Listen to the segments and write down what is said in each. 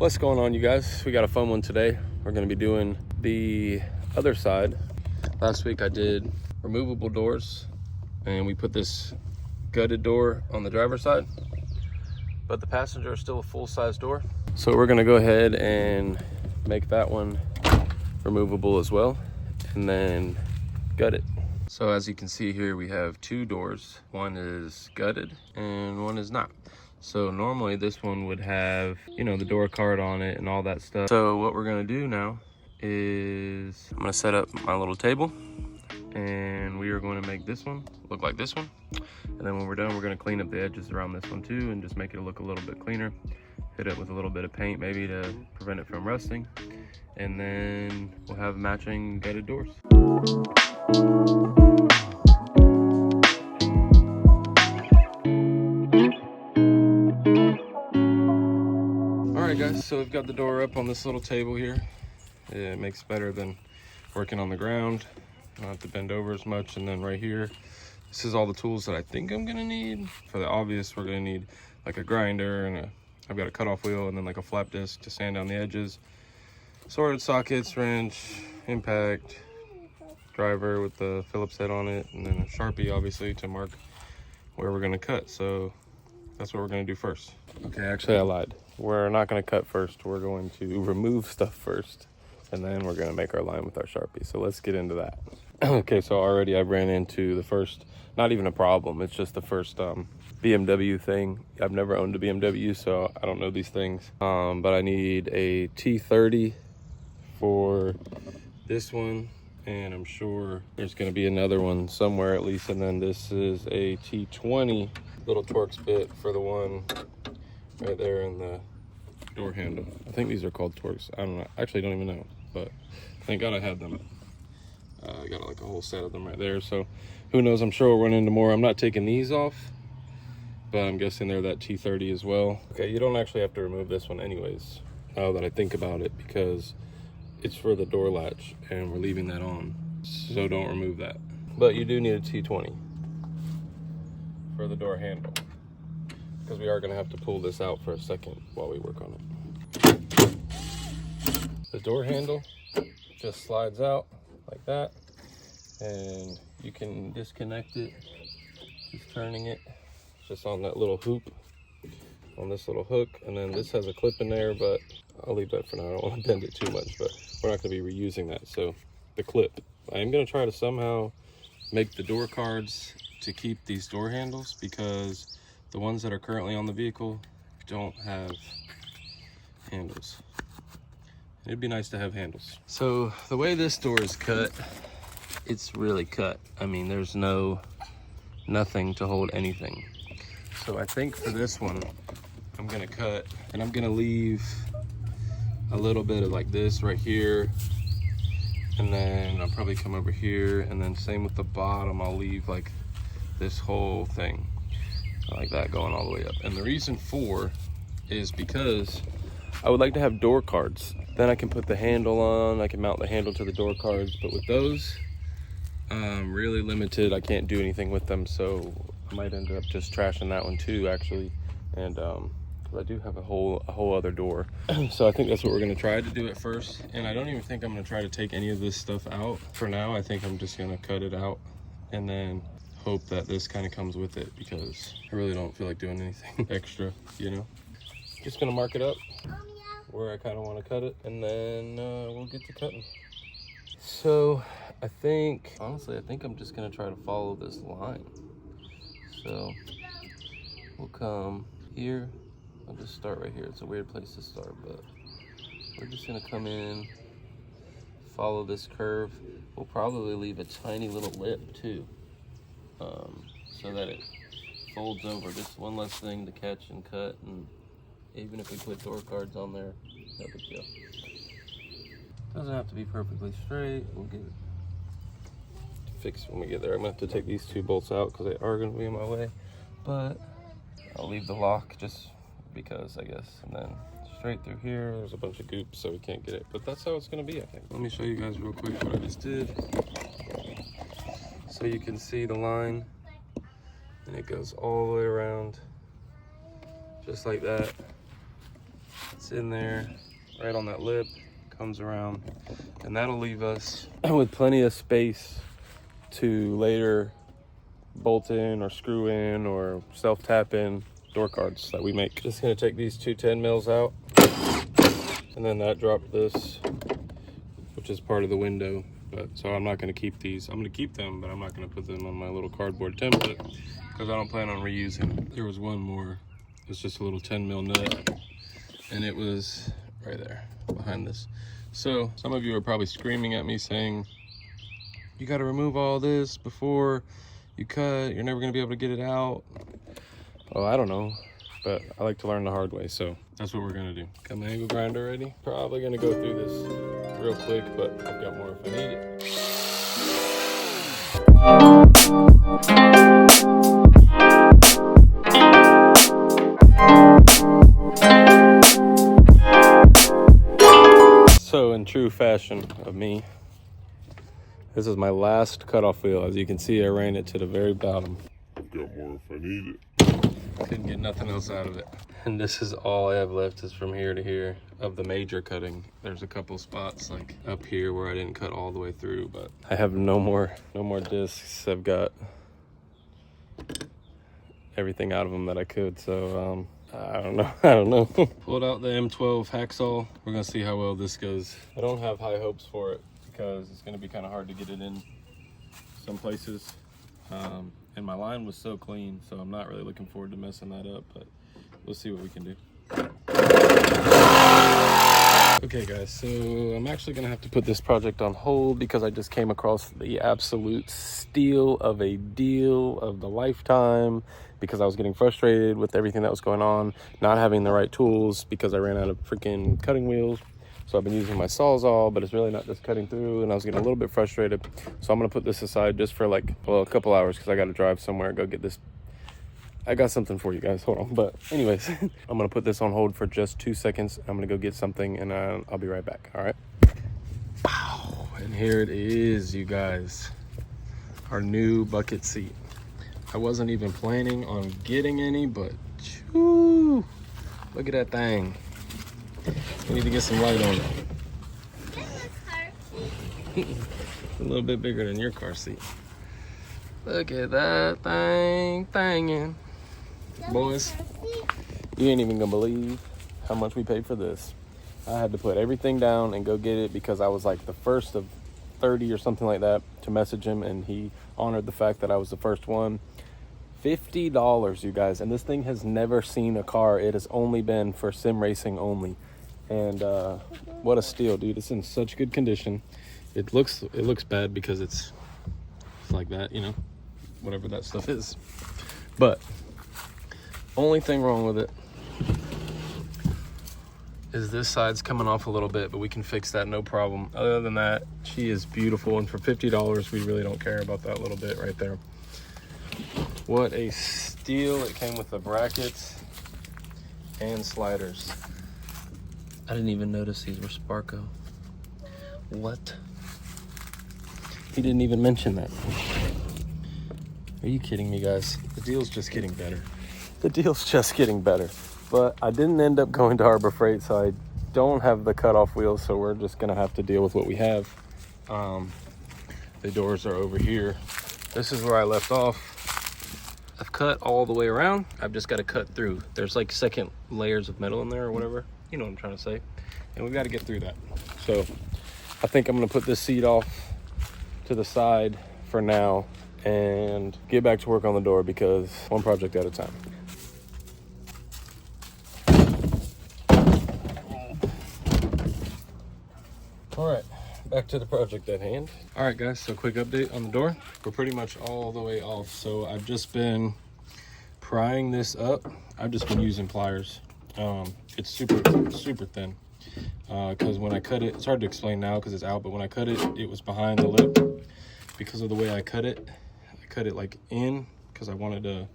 What's going on, you guys? We got a fun one today. We're going to be doing the other side. Last week I did removable doors and we put this gutted door on the driver's side, but the passenger is still a full-size door. So we're going to go ahead and make that one removable as well and then gut it. So as you can see here, we have two doors. One is gutted and one is not. So normally this one would have, you know, the door card on it and all that stuff. So what we're gonna do now is I'm gonna set up my little table and we are going to make this one look like this one. And then when we're done, we're gonna clean up the edges around this one too and just make it look a little bit cleaner. Hit it with a little bit of paint maybe to prevent it from rusting. And then we'll have matching gutted doors. Alright guys, so we've got the door up on this little table here. It makes it better than working on the ground. I don't have to bend over as much. And then right here, this is all the tools that I think I'm gonna need. For the obvious, we're gonna need like a grinder and I've got a cutoff wheel and then like a flap disc to sand down the edges. Sorted sockets, wrench, impact, driver with the Phillips head on it, and then a Sharpie obviously to mark where we're gonna cut. So that's what we're gonna do first. Okay, actually I lied. We're not gonna cut first. We're going to remove stuff first, and then we're gonna make our line with our Sharpie. So let's get into that. Okay, so already I ran into the first, not even a problem, it's just the first BMW thing. I've never owned a BMW, so I don't know these things. But I need a T30 for this one, and I'm sure there's gonna be another one somewhere at least. And then this is a T20 little Torx bit for the one right there in the door handle. I think these are called Torx. I don't know. Actually, I don't even know, but thank God I had them. I got like a whole set of them right there. So who knows? I'm sure we'll run into more. I'm not taking these off, but I'm guessing they're that T30 as well. Okay, you don't actually have to remove this one anyways, now that I think about it, because it's for the door latch and we're leaving that on. So don't remove that. But you do need a T20 for the door handle, because we are going to have to pull this out for a second while we work on it. The door handle just slides out like that, and you can disconnect it just turning it just on that little hoop on this little hook. And then this has a clip in there, but I'll leave that for now. I don't want to bend it too much, but we're not going to be reusing that. So the clip, I am going to try to somehow make the door cards to keep these door handles, because the ones that are currently on the vehicle don't have handles. It'd be nice to have handles. So the way this door is cut, it's really cut. I mean, there's nothing to hold anything. So I think for this one, I'm gonna cut, and I'm gonna leave a little bit of like this right here, and then I'll probably come over here, and then same with the bottom, I'll leave like this whole thing like that going all the way up. And the reason for is because I would like to have door cards. Then I can put the handle on, I can mount the handle to the door cards, but with those, I'm really limited. I can't do anything with them, so I might end up just trashing that one too, actually. And I do have a whole other door. So I think that's what we're gonna try to do at first. And I don't even think I'm gonna try to take any of this stuff out for now. I think I'm just gonna cut it out and then hope that this kind of comes with it, because I really don't feel like doing anything extra, you know. Just gonna mark it up where I kind of want to cut it, and then we'll get to cutting. So I think, honestly, I think I'm just gonna try to follow this line. So we'll come here. I'll just start right here. It's a weird place to start, but we're just gonna come in, follow this curve. We'll probably leave a tiny little lip too, so that it folds over. Just one less thing to catch and cut, and even if we put door cards on there, no big deal. Doesn't have to be perfectly straight. We'll get it fixed when we get there. I'm gonna have to take these two bolts out because they are gonna be in my way, but I'll leave the lock just because, I guess. And then straight through here, there's a bunch of goop, so we can't get it, but that's how it's gonna be, I think. Let me show you guys real quick what I just did. So you can see the line, and it goes all the way around, just like that. It's in there, right on that lip, comes around, and that'll leave us with plenty of space to later bolt in or screw in or self-tap in door cards that we make. Just gonna take these two 10 mils out, and then that dropped this, which is part of the window. But so I'm not gonna keep these. I'm gonna keep them, but I'm not gonna put them on my little cardboard template because I don't plan on reusing them. There was one more. It's just a little 10 mil nut, and it was right there behind this. So some of you are probably screaming at me saying, you got to remove all this before you cut. You're never going to be able to get it out. Oh, I don't know, but I like to learn the hard way. So that's what we're going to do. Got my angle grinder ready. Probably going to go through this real quick, but I've got more if I need it. So in true fashion of me, this is my last cutoff wheel. As you can see, I ran it to the very bottom. I've got more if I need it. Couldn't get nothing else out of it. And this is all I have left is from here to here of the major cutting. There's a couple spots like up here where I didn't cut all the way through, but I have no more discs. I've got everything out of them that I could. So I don't know. Pulled out the M12 hacksaw. We're gonna see how well this goes. I don't have high hopes for it because it's gonna be kind of hard to get it in some places. And my line was so clean, so I'm not really looking forward to messing that up, but we'll see what we can do. Okay guys, so I'm actually gonna have to put this project on hold because I just came across the absolute steal of a deal of the lifetime, because I was getting frustrated with everything that was going on, not having the right tools because I ran out of freaking cutting wheels. So I've been using my Sawzall, but it's really not just cutting through, and I was getting a little bit frustrated. So I'm gonna put this aside just for like, well, a couple hours because I gotta drive somewhere, go get this. I got something for you guys, hold on. But anyways, I'm gonna put this on hold for just 2 seconds. I'm gonna go get something and I'll be right back, all right? Wow, and here it is, you guys. Our new bucket seat. I wasn't even planning on getting any, but choo, look at that thing. We need to get some light on it. A little bit bigger than your car seat. Look at that thing thangin'. Boys, you ain't even gonna believe how much we paid for this. I had to put everything down and go get it because I was like the first of 30 or something like that to message him, and he honored the fact that I was the first one. $50, you guys, and this thing has never seen a car. It has only been for sim racing only. And what a steal, dude. It's in such good condition. It looks bad because it's like that, you know, whatever that stuff is. But only thing wrong with it is this side's coming off a little bit, but we can fix that, no problem. Other than that, she is beautiful, and for $50 we really don't care about that little bit right there. What a steal. It came with the brackets and sliders. I didn't even notice these were Sparco. What? He didn't even mention that. Are you kidding me, guys? The deal's just getting better. The deal's just getting better. But I didn't end up going to Harbor Freight, so I don't have the cutoff wheels, so we're just gonna have to deal with what we have. The doors are over here. This is where I left off. I've cut all the way around. I've just got to cut through. There's like second layers of metal in there or whatever. You know what I'm trying to say. And we've got to get through that. So I think I'm going to put this seat off to the side for now and get back to work on the door because one project at a time. All right, back to the project at hand. All right, guys, so quick update on the door. We're pretty much all the way off. So I've just been prying this up. I've just been using pliers. It's super thin because when I cut it, it's hard to explain now because it's out, but when I cut it, it was behind the lip. Because of the way I cut it like in because I wanted to,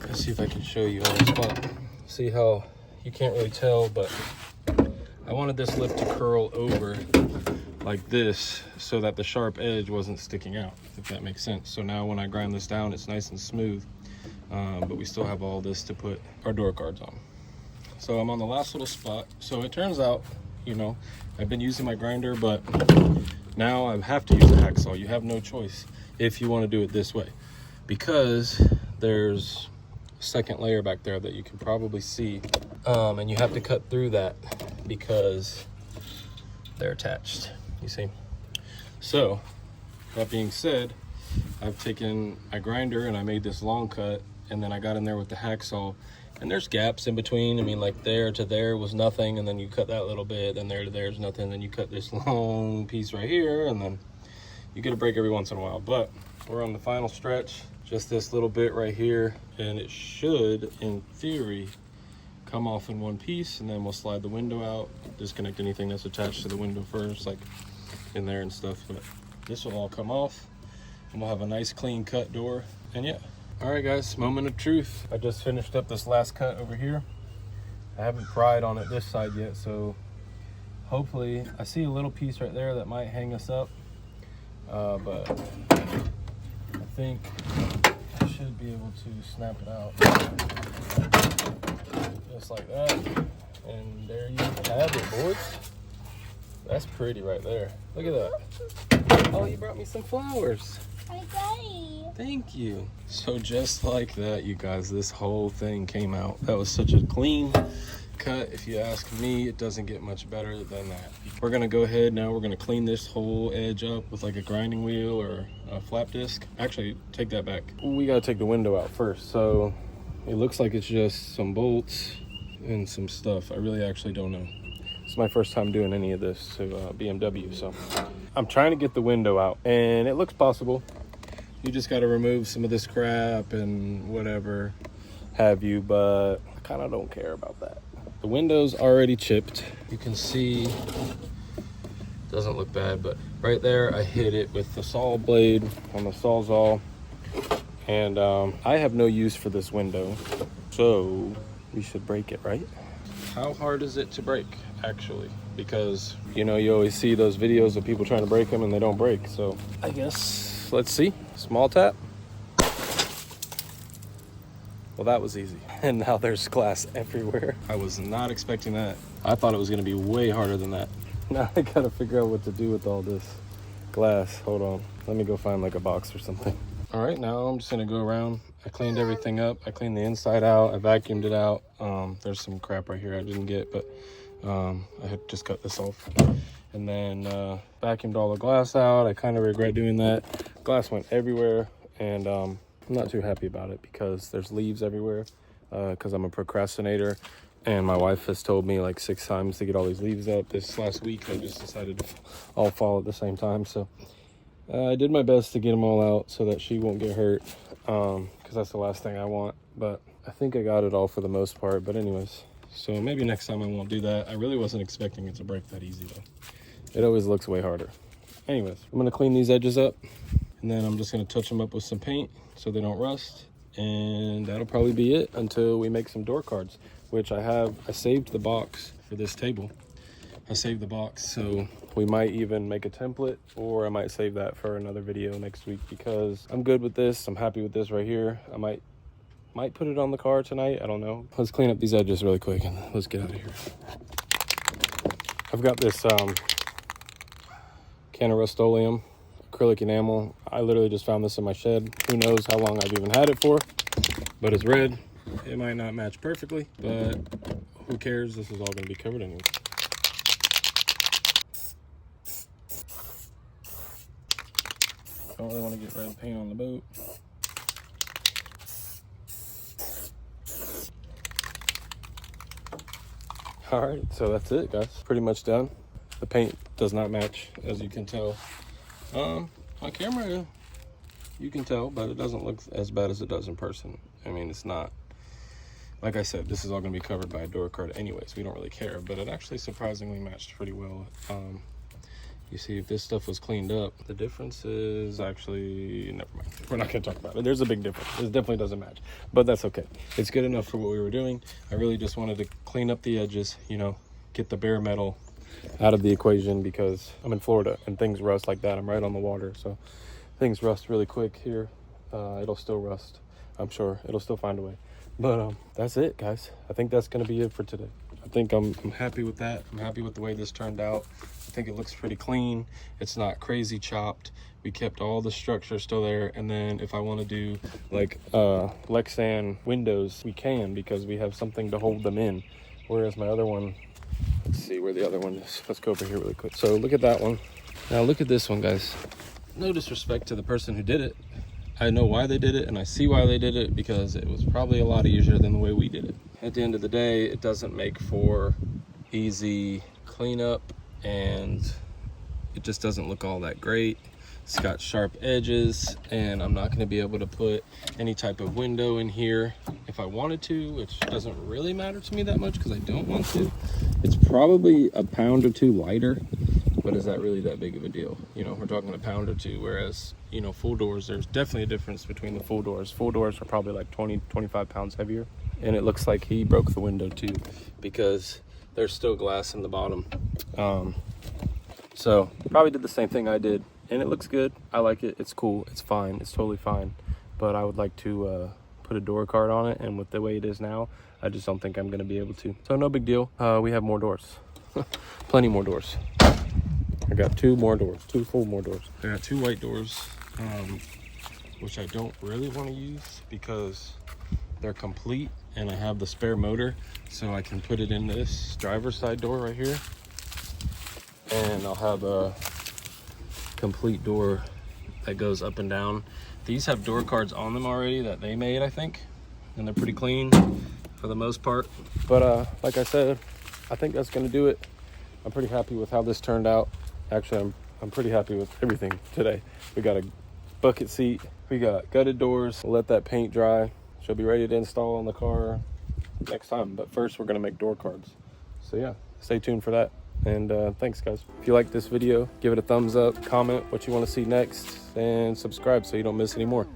let's see if I can show you on the spot. See how you can't really tell, but I wanted this lip to curl over like this so that the sharp edge wasn't sticking out, if that makes sense. So now when I grind this down, it's nice and smooth, but we still have all this to put our door cards on. So I'm on the last little spot. So it turns out, you know, I've been using my grinder, but now I have to use a hacksaw. You have no choice if you want to do it this way, because there's a second layer back there that you can probably see, and you have to cut through that because they're attached, you see. So that being said, I've taken my grinder and I made this long cut, and then I got in there with the hacksaw, and there's gaps in between. I mean, like there to there was nothing, and then you cut that little bit, then there to there's nothing, then you cut this long piece right here, and then you get a break every once in a while. But we're on the final stretch, just this little bit right here, and it should, in theory, come off in one piece, and then we'll slide the window out, disconnect anything that's attached to the window first, like in there and stuff. But this will all come off, and we'll have a nice clean cut door. And yeah. All right guys, moment of truth. I just finished up this last cut over here. I haven't pried on it this side yet, so hopefully, I see a little piece right there that might hang us up, but I think I should be able to snap it out just like that. And there you have it, boys. That's pretty right there. Look at that. Oh, you brought me some flowers. Hi, Daddy. Thank you. So just like that, you guys, this whole thing came out. That was such a clean cut. If you ask me, it doesn't get much better than that. We're gonna go ahead now. We're gonna clean this whole edge up with like a grinding wheel or a flap disc. Actually, take that back. We gotta take the window out first. So it looks like it's just some bolts and some stuff. I really actually don't know. It's my first time doing any of this to BMW, so I'm trying to get the window out, and it looks possible. You just got to remove some of this crap and whatever have you, but I kind of don't care about that. The window's already chipped. You can see, doesn't look bad, but right there I hit it with the saw blade on the Sawzall, and I have no use for this window, so we should break it, right? How hard is it to break, actually? Because, you know, you always see those videos of people trying to break them and they don't break. So I guess, let's see. Small tap. Well, that was easy. And now there's glass everywhere. I was not expecting that. I thought it was gonna be way harder than that. Now I gotta figure out what to do with all this glass. Hold on, let me go find like a box or something. All right, now I'm just gonna go around. I cleaned everything up. I cleaned the inside out. I vacuumed it out. There's some crap right here I didn't get, but I had just cut this off. And then vacuumed all the glass out. I kind of regret doing that. Glass went everywhere, and I'm not too happy about it because there's leaves everywhere because I'm a procrastinator, and my wife has told me like 6 times to get all these leaves up. This last week I just decided to all fall at the same time, so I did my best to get them all out so that she won't get hurt, because that's the last thing I want. But I think I got it all for the most part. But anyways, so maybe next time I won't do that. I really wasn't expecting it to break that easy though. It always looks way harder. Anyways, I'm gonna clean these edges up, and then I'm just gonna touch them up with some paint so they don't rust. And that'll probably be it until we make some door cards, which I saved the box for this table. I saved the box, so we might even make a template, or I might save that for another video next week because I'm good with this. I'm happy with this right here. I might put it on the car tonight. I don't know. Let's clean up these edges really quick and let's get out of here. I've got this can of Rust-Oleum acrylic enamel. I literally just found this in my shed. Who knows how long I've even had it for, but it's red. It might not match perfectly, but who cares? This is all gonna be covered anyway. Don't really want to get red paint on the boat. All right, so that's it, guys. Pretty much done. The paint does not match, as you can tell. On camera, you can tell, but it doesn't look as bad as it does in person. I mean, it's not. Like I said, this is all gonna be covered by a door card anyways. We don't really care, but it actually surprisingly matched pretty well. You see, if this stuff was cleaned up, the difference is actually, never mind. We're not gonna talk about it. There's a big difference. It definitely doesn't match, but that's okay. It's good enough for what we were doing. I really just wanted to clean up the edges, you know, get the bare metal out of the equation because I'm in Florida and things rust like that. I'm right on the water, so things rust really quick here. It'll still rust, I'm sure. It'll still find a way. But that's it, guys. I think that's gonna be it for today. I think I'm happy with that. I'm happy with the way this turned out. I think it looks pretty clean. It's not crazy chopped. We kept all the structure still there. And then if I want to do like Lexan windows, we can, because we have something to hold them in. Whereas my other one, let's see where the other one is. Let's go over here really quick. So look at that one. Now look at this one, guys. No disrespect to the person who did it. I know why they did it, and I see why they did it, because it was probably a lot easier than the way we did it. At the end of the day, it doesn't make for easy cleanup, and it just doesn't look all that great. It's got sharp edges, and I'm not going to be able to put any type of window in here if I wanted to, which doesn't really matter to me that much because I don't want to. It's probably a pound or two lighter, but is that really that big of a deal? You know, we're talking a pound or two, whereas, you know, full doors, there's definitely a difference between the full doors. Full doors are probably like 20, 25 pounds heavier. And it looks like he broke the window too, because there's still glass in the bottom. So probably did the same thing I did, and it looks good. I like it. It's cool. It's fine. It's totally fine. But I would like to put a door card on it, and with the way it is now, I just don't think I'm going to be able to. So no big deal. We have more doors. Plenty more doors. I got 2 more doors, 2 full more doors. I got 2 white doors, which I don't really want to use because they're complete, and I have the spare motor, so I can put it in this driver's side door right here, and I'll have a complete door that goes up and down. These have door cards on them already that they made, I think, and they're pretty clean for the most part. But like I said, I think that's going to do it. I'm pretty happy with how this turned out. Actually, I'm pretty happy with everything today. We got a bucket seat, we got gutted doors. We'll let that paint dry. She'll be ready to install on the car next time, but first we're gonna make door cards. So yeah, stay tuned for that. And thanks, guys. If you like this video, give it a thumbs up, comment what you want to see next, and subscribe so you don't miss any more.